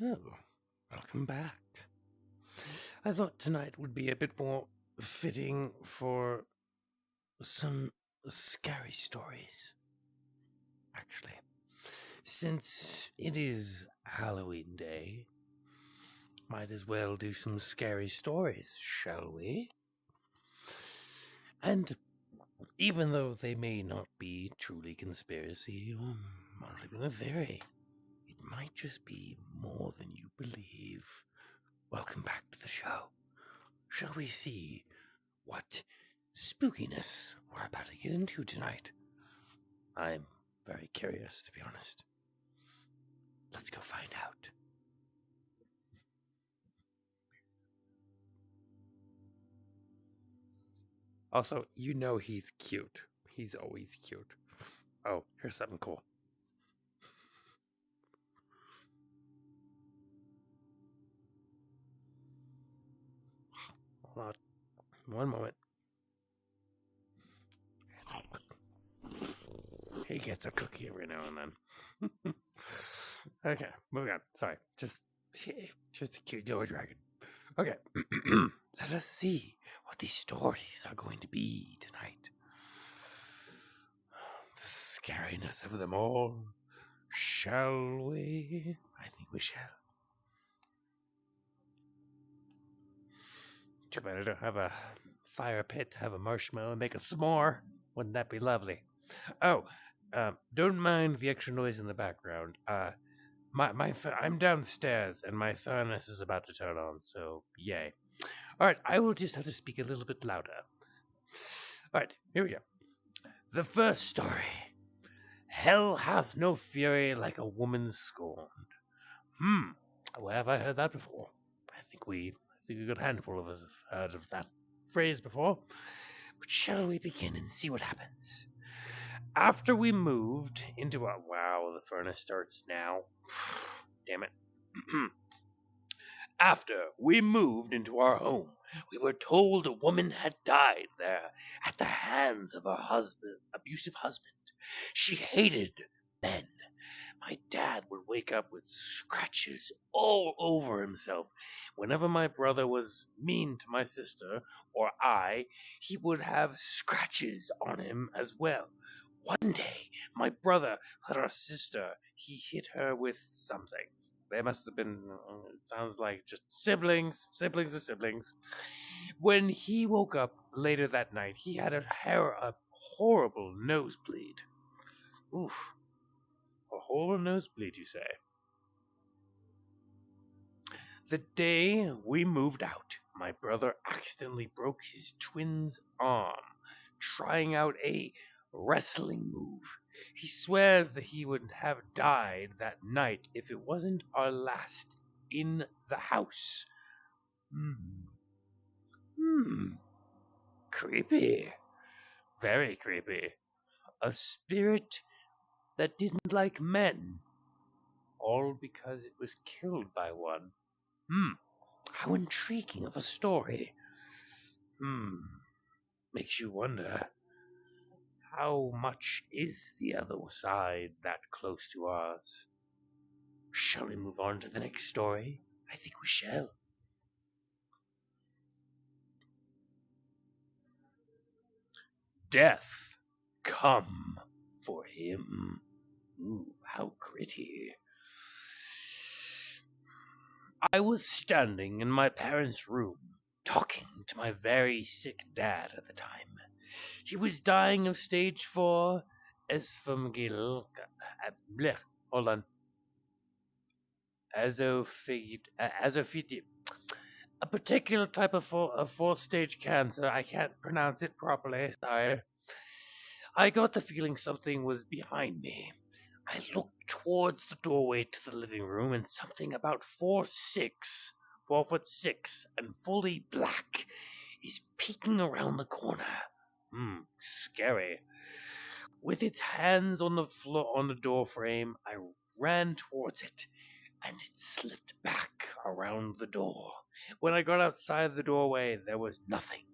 Oh, welcome back. I thought tonight would be a bit more fitting for some scary stories, actually. Since it is Halloween Day, might as well do some scary stories, shall we? And even though they may not be truly conspiracy or not even a theory, it might just be more than you believe. Welcome back to the show. Shall we see what spookiness we're about to get into tonight? I'm very curious, to be honest. Let's go find out. Also, you know he's cute. He's always cute. Oh, here's something cool. Hold on. One moment. He gets a cookie every now and then. Okay, moving on. Sorry. Just a cute little dragon. Okay. Let us see what these stories are going to be tonight. The scariness of them all. Shall we? I think we shall. Too bad I don't have a fire pit to have a marshmallow and make a s'more. Wouldn't that be lovely? Oh, don't mind the extra noise in the background. I'm downstairs and my furnace is about to turn on, so yay. All right, I will just have to speak a little bit louder. All right, here we go. The first story. Hell hath no fury like a woman scorned. Where have I heard that before? I think a good handful of us have heard of that phrase before. But shall we begin and see what happens? After we moved into our... Wow, the furnace starts now. Damn it. After we moved into our home, we were told a woman had died there at the hands of her abusive husband. She hated men. My dad would wake up with scratches all over himself. Whenever my brother was mean to my sister or he would have scratches on him as well. One day, my brother hit our sister. He hit her with something. They must have been, it sounds like just siblings are siblings. When he woke up later that night, he had a horrible nosebleed. Oof. A horrible nosebleed, you say? The day we moved out, my brother accidentally broke his twin's arm trying out a wrestling move. He swears that he would have died that night if it wasn't our last in the house. Creepy. Very creepy. A spirit that didn't like men. All because it was killed by one. How intriguing of a story. Makes you wonder, how much is the other side that close to ours? Shall we move on to the next story? I think we shall. Death come for him. Ooh, how gritty. I was standing in my parents' room, talking to my very sick dad at the time. He was dying of stage 4 esophageal... hold on. Esophageal... A particular type of fourth-stage cancer. I can't pronounce it properly, sorry. I got the feeling something was behind me. I looked towards the doorway to the living room, and something about 4 foot 6, and fully black is peeking around the corner. Scary. With its hands on the floor on the door frame, I ran towards it, and it slipped back around the door. When I got outside the doorway, there was nothing.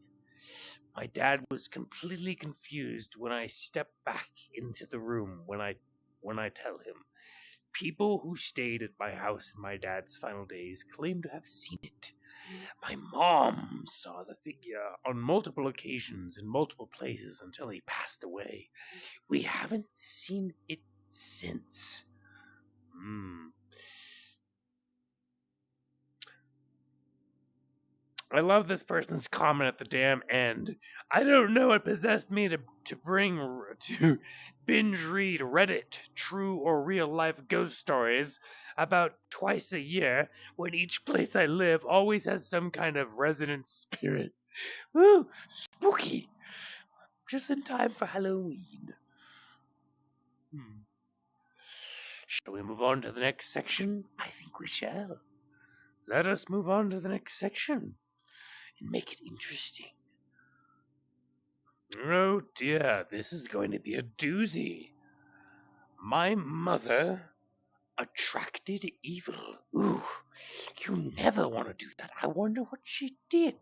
My dad was completely confused when I stepped back into the room when I tell him. People who stayed at my house in my dad's final days claim to have seen it. My mom saw the figure on multiple occasions in multiple places until he passed away. We haven't seen it since. I love this person's comment at the damn end. I don't know what possessed me to binge read Reddit true or real life ghost stories about twice a year when each place I live always has some kind of resident spirit. Woo! Spooky! Just in time for Halloween. Shall we move on to the next section? I think we shall. Let us move on to the next section and make it interesting. Oh dear, this is going to be a doozy. My mother attracted evil. Ooh, you never want to do that. I wonder what she did.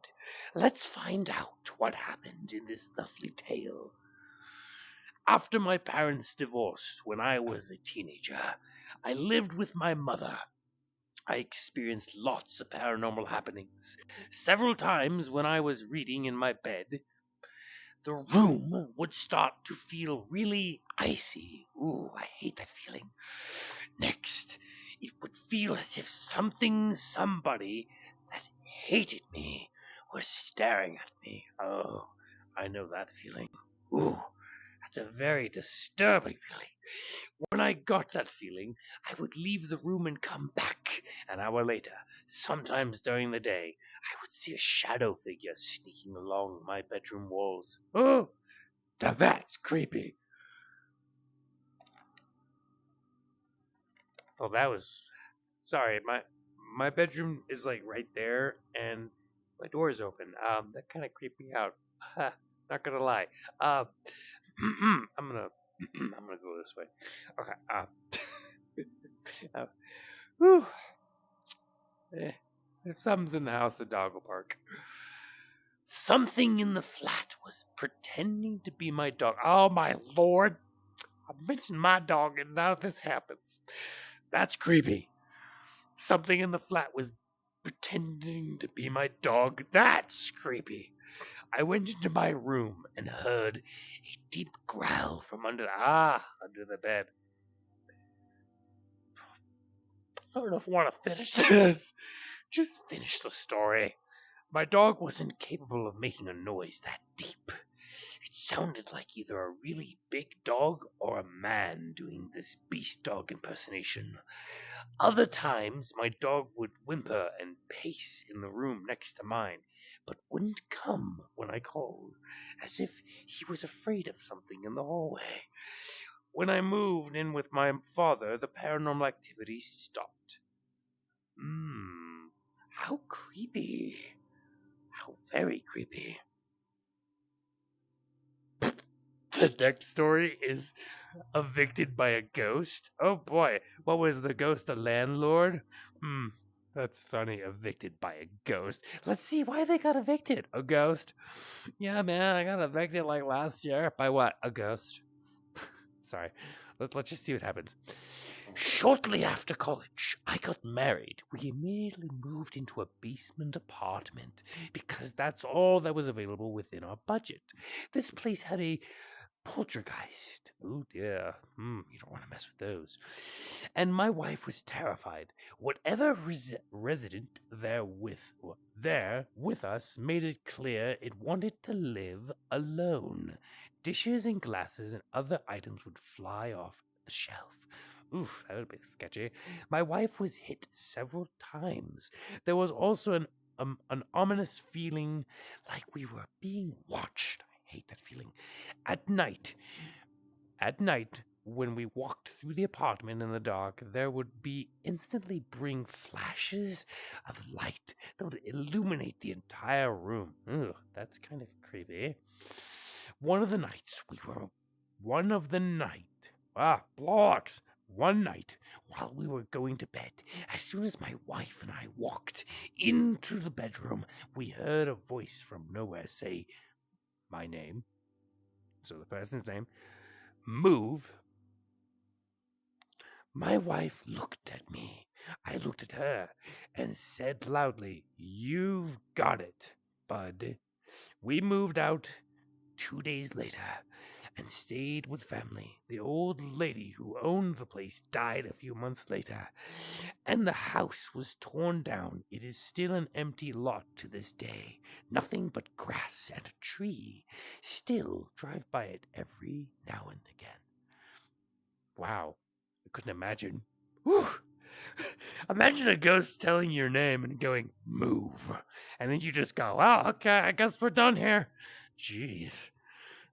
Let's find out what happened in this lovely tale. After my parents divorced when I was a teenager, I lived with my mother. I experienced lots of paranormal happenings. Several times when I was reading in my bed, the room would start to feel really icy. Ooh, I hate that feeling. Next, it would feel as if somebody that hated me was staring at me. Oh, I know that feeling. Ooh, that's a very disturbing feeling. When I got that feeling, I would leave the room and come back an hour later. Sometimes during the day, I would see a shadow figure sneaking along my bedroom walls. Oh, now that's creepy. Oh, that was... Sorry, my bedroom is like right there, and my door is open. That kind of creeped me out. Not gonna lie. I'm gonna go this way. Okay. Whew. If something's in the house, the dog will bark. Something in the flat was pretending to be my dog. Oh my lord! I mentioned my dog, and now this happens. That's creepy. Something in the flat was pretending to be my dog. That's creepy. I went into my room and heard a deep growl from under the bed. I don't know if I want to finish this. Just finish the story. My dog wasn't capable of making a noise that deep. It sounded like either a really big dog or a man doing this beast dog impersonation. Other times, my dog would whimper and pace in the room next to mine, but wouldn't come when I called, as if he was afraid of something in the hallway. When I moved in with my father, the paranormal activity stopped. How creepy. How very creepy. The next story is evicted by a ghost. Oh boy, what was the ghost? A landlord? That's funny. Evicted by a ghost. Let's see why they got evicted. A ghost? Yeah, man, I got evicted like last year. By what? A ghost. Sorry. Let's just see what happens. Shortly after college, I got married. We immediately moved into a basement apartment because that's all that was available within our budget. This place had a poltergeist. Oh dear. You don't want to mess with those. And my wife was terrified. Whatever resident there with us made it clear it wanted to live alone. Dishes and glasses and other items would fly off the shelf. Oof, that would be sketchy. My wife was hit several times. There was also an ominous feeling like we were being watched. I hate that feeling. At night, when we walked through the apartment in the dark, there would be instantly bring flashes of light that would illuminate the entire room. Ugh, that's kind of creepy. One night, while we were going to bed, as soon as my wife and I walked into the bedroom, we heard a voice from nowhere say my name. So the person's name. Move My wife looked at me. I looked at her and said loudly, "You've got it, bud." We moved out 2 days later and stayed with family. The old lady who owned the place died a few months later, and the house was torn down. It is still an empty lot to this day. Nothing but grass and a tree. Still drive by it every now and again. Wow. I couldn't imagine. Whew. Imagine a ghost telling your name and going, "Move." And then you just go, "Oh, okay, I guess we're done here." Jeez.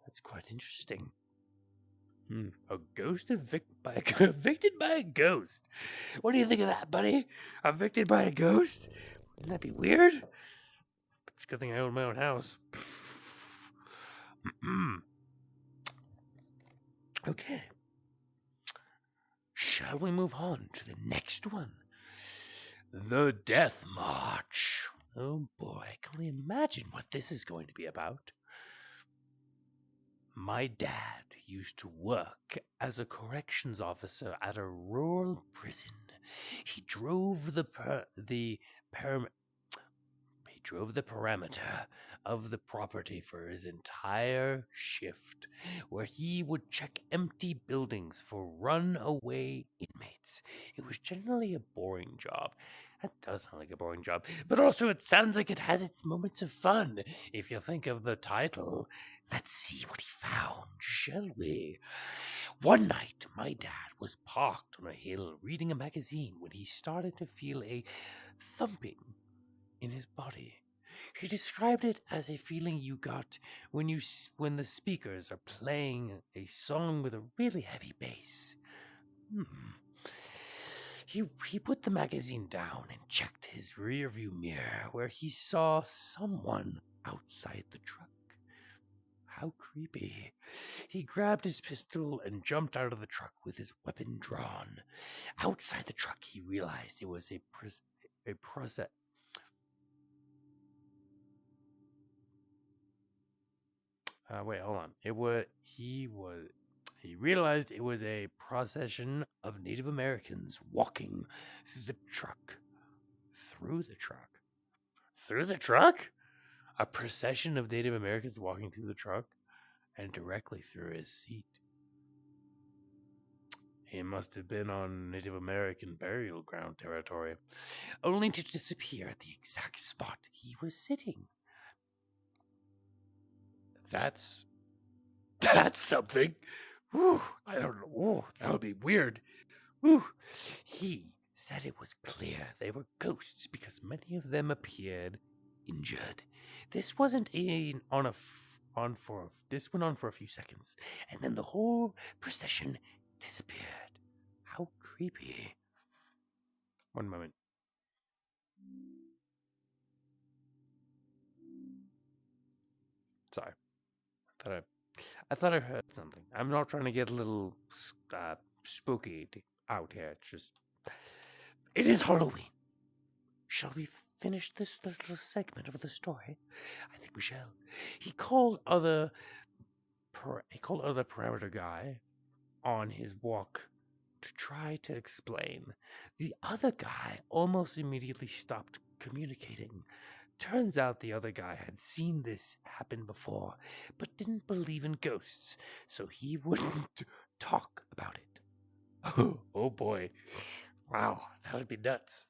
That's quite interesting. A ghost evicted by a ghost. What do you think of that, buddy? Evicted by a ghost? Wouldn't that be weird? It's a good thing I own my own house. Okay. Shall we move on to the next one? The Death March. Oh boy, I can only imagine what this is going to be about. My dad used to work as a corrections officer at a rural prison. He drove the parameter of the property for his entire shift, where he would check empty buildings for runaway inmates. It was generally a boring job. That does sound like a boring job, but also it sounds like it has its moments of fun. If you think of the title, let's see what he found, shall we? One night, my dad was parked on a hill reading a magazine when he started to feel a thumping in his body. He described it as a feeling you got when the speakers are playing a song with a really heavy bass. He put the magazine down and checked his rearview mirror, where he saw someone outside the truck. How creepy. He grabbed his pistol and jumped out of the truck with his weapon drawn. Outside the truck, he realized it was a process. Wait, hold on. He realized it was a procession of Native Americans walking through the truck. Through the truck? A procession of Native Americans walking through the truck and directly through his seat. He must have been on Native American burial ground territory, only to disappear at the exact spot he was sitting. That's something. Whew, I don't know. Whew, that would be weird. Whew. He said it was clear they were ghosts because many of them appeared injured. This wasn't this went on for a few seconds, and then the whole procession disappeared. How creepy. One moment. Sorry. I thought I heard something. I'm not trying to get a little spooky out here. It's just, it is Halloween. Shall we finish this little segment of the story? I think we shall. He called other parameter guy on his walk to try to explain. The other guy almost immediately stopped communicating. Turns out the other guy had seen this happen before, but didn't believe in ghosts, so he wouldn't talk about it. Oh boy. Wow, that would be nuts.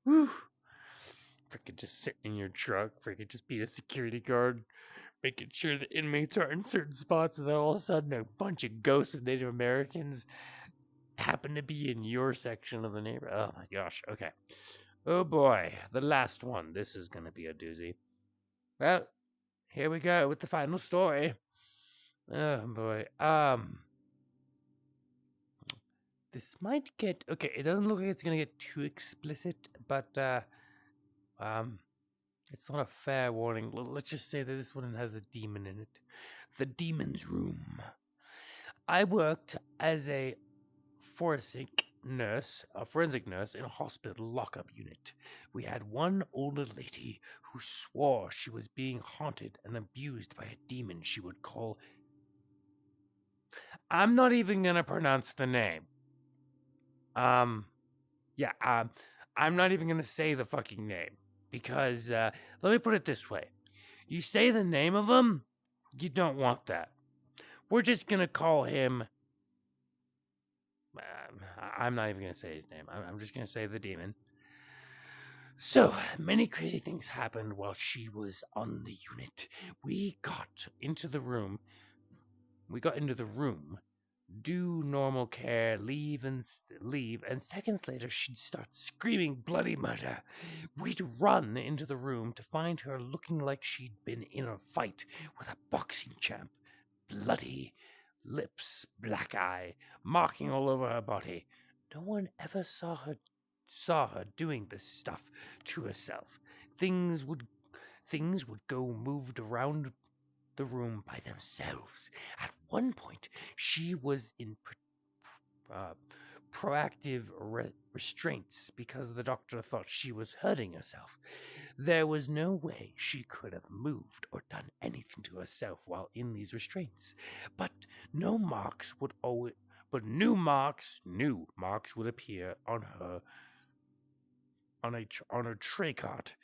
Whew. Freaking just sit in your truck, freaking just be a security guard, making sure the inmates are in certain spots, and then all of a sudden a bunch of ghosts of Native Americans happen to be in your section of the neighborhood. Oh my gosh, okay. Oh boy, the last one. This is going to be a doozy. Well, here we go with the final story. Oh boy. This might get okay. It doesn't look like it's going to get too explicit, but it's not a fair warning. Let's just say that this one has a demon in it. The Demon's Room. I worked as a forensic nurse in a hospital lockup unit. We had one older lady who swore she was being haunted and abused by a demon she would call... I'm not even going to pronounce the name. Yeah, I'm not even gonna say the fucking name because let me put it this way: you say the name of him, you don't want that. We're just gonna call him. I'm not even gonna say his name. I'm just gonna say the demon. So many crazy things happened while she was on the unit. We got into the room. Do normal care, leave, and seconds later she'd start screaming bloody murder. We'd run into the room to find her looking like she'd been in a fight with a boxing champ. Bloody lips, black eye, marking all over her body. No one ever saw her doing this stuff to herself. Things would go moved around the room by themselves. At one point, she was in uh, proactive restraints because the doctor thought she was hurting herself. There was no way she could have moved or done anything to herself while in these restraints. But no marks would always. But new marks would appear on her on her tray cart.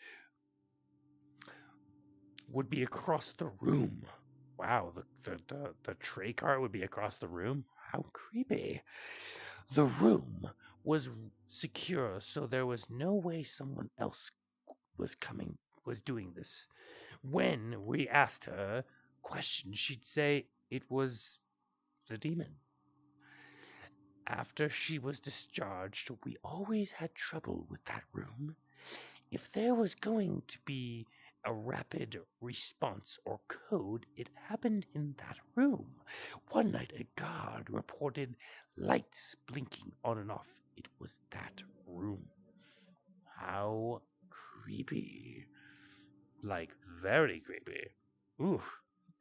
Would be across the room. Wow, the tray cart would be across the room? How creepy. The room was secure, so there was no way someone else was doing this. When we asked her questions, she'd say it was the demon. After she was discharged, we always had trouble with that room. If there was going to be a rapid response or code, it happened in that room. One night, a guard reported lights blinking on and off. It was that room. How creepy. Like, very creepy. Ooh.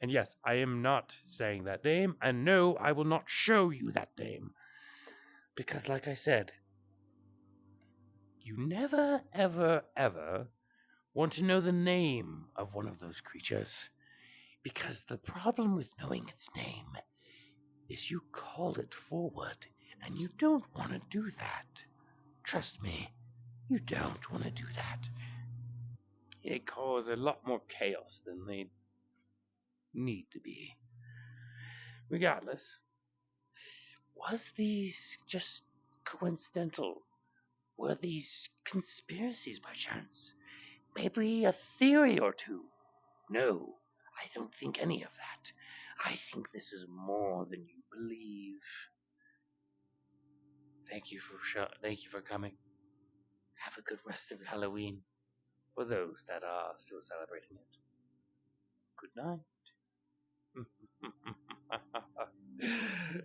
And yes, I am not saying that name, and no, I will not show you that name. Because, like I said, you never, ever, ever want to know the name of one of those creatures. Because the problem with knowing its name is you call it forward, and you don't want to do that. Trust me, you don't want to do that. It causes a lot more chaos than they need to be. Regardless, was these just coincidental? Were these conspiracies by chance? Maybe a theory or two? No, I don't think any of that. I think this is more than you believe. Thank you for coming. Have a good rest of Halloween for those that are still celebrating it. Good night.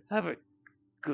Have a